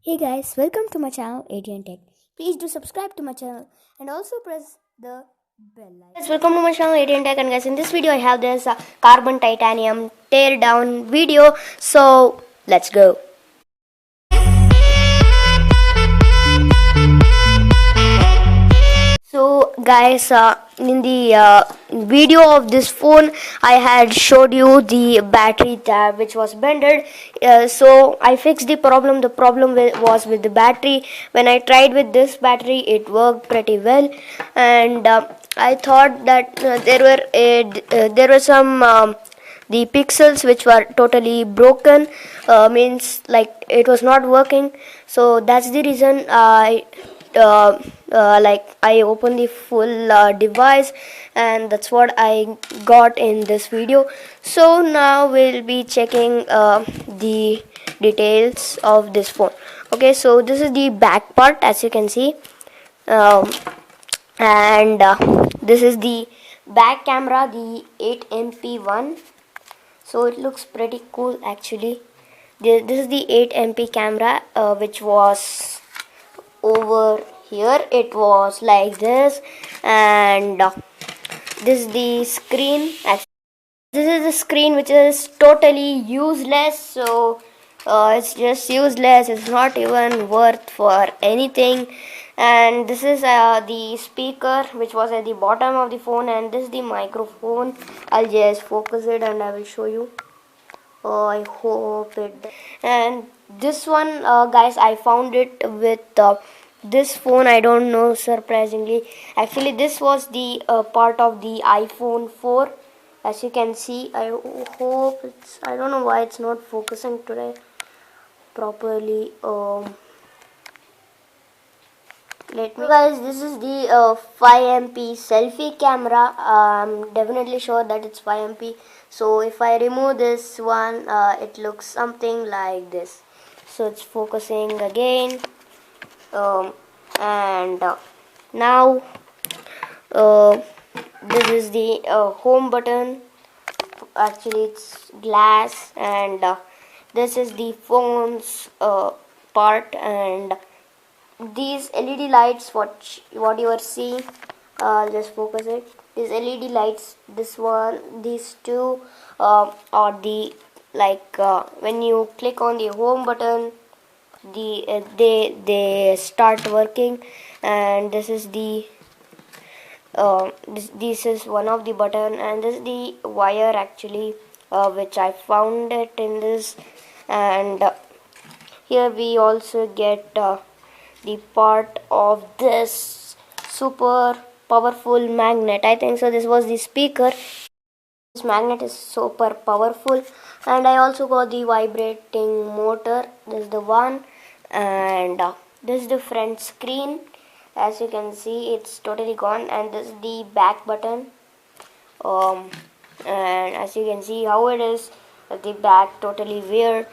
Hey guys, welcome to my channel ATN Tech. Please do subscribe to my channel and also press the bell icon. Guys, welcome to my channel ATN Tech, and guys, in this video I have this carbon titanium tear down video. So let's go. So guys, in the video of this phone I had showed you the battery tab which was bended. So I fixed the problem. The problem was with the battery. When I tried with this battery it worked pretty well, and I thought that there were some the pixels which were totally broken, means like it was not working. So that's the reason uh, I opened the full device, and that's what I got in this video. So now we'll be checking the details of this phone. Okay, so this is the back part, as you can see, um, and this is the back camera, the 8MP one. So it looks pretty cool actually. This is the 8MP camera, which was over here. It was like this, and this is the screen. Actually, this is the screen which is totally useless. So it's just useless. It's not even worth for anything. And this is the speaker which was at the bottom of the phone, and this is the microphone. I'll just focus it and I will show you. Oh, I hope it. And this one, guys, I found it with this phone. I don't know, surprisingly. Actually, this was the part of the iPhone 4. As you can see, I hope it's. I don't know why it's not focusing today properly. Let me, guys, this is the 5MP selfie camera. I'm definitely sure that it's 5MP. So if I remove this one, it looks something like this. So it's focusing again, and now this is the home button. Actually it's glass, and this is the phone's part, and these LED lights, what you are seeing, just focus it. These LED lights, this one, these two, are the, like, when you click on the home button, they start working. And this is the this is one of the button, and this is the wire actually, which I found it in this. And here we also get the part of this super powerful magnet. I think so this was the speaker. This magnet is super powerful. And I also got the vibrating motor. This is the one. And this is the front screen. As you can see, it's totally gone. And this is the back button. And as you can see how it is at the back, totally weird.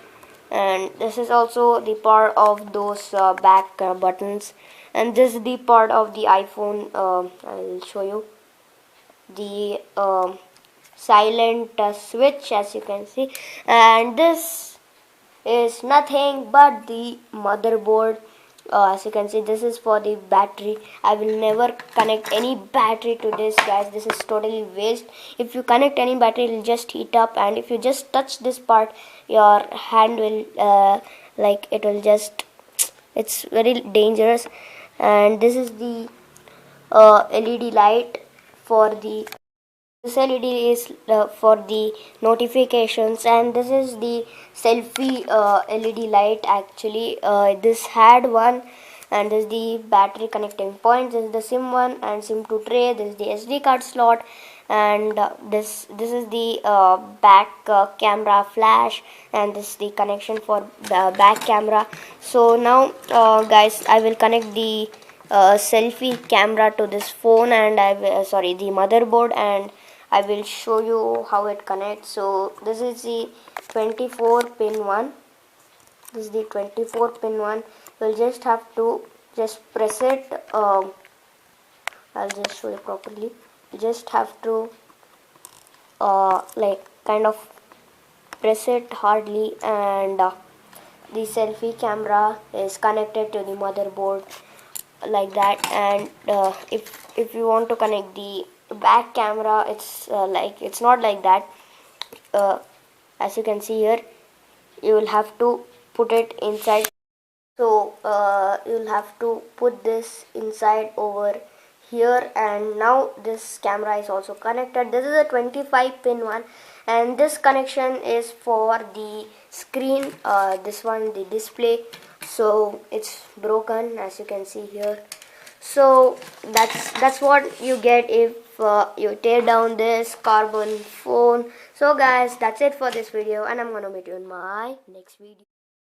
And this is also the part of those back buttons. And this is the part of the iPhone. I'll show you the silent switch, as you can see. And this is nothing but the motherboard. As you can see, this is for the battery. I will never connect any battery to this, guys. This is totally waste. If you connect any battery, it will just heat up, and if you just touch this part, your hand will like, it will just, it's very dangerous. And this is the LED light for the, this LED is for the notifications. And this is the selfie LED light actually. This had one. And this is the battery connecting point. This is the SIM one and SIM 2 tray. This is the SD card slot. And this is the back camera flash, and this is the connection for the back camera. So now, guys, I will connect the selfie camera to this phone, and I will, sorry, the motherboard, and I will show you how it connects. So this is the 24 pin one. This is the 24 pin one. You'll just have to just press it. I'll just show you properly. You just have to like kind of press it hardly, and the selfie camera is connected to the motherboard like that. And if you want to connect the back camera, it's it's not like that. uh, as you can see here, you will have to put it inside. So you'll have to put this inside over here, and now this camera is also connected. This is a 25 pin one, and this connection is for the screen, this one, the display. So it's broken, as you can see here. So that's what you get if you tear down this Karbonn phone. So guys, that's it for this video, and I'm gonna meet you in my next video.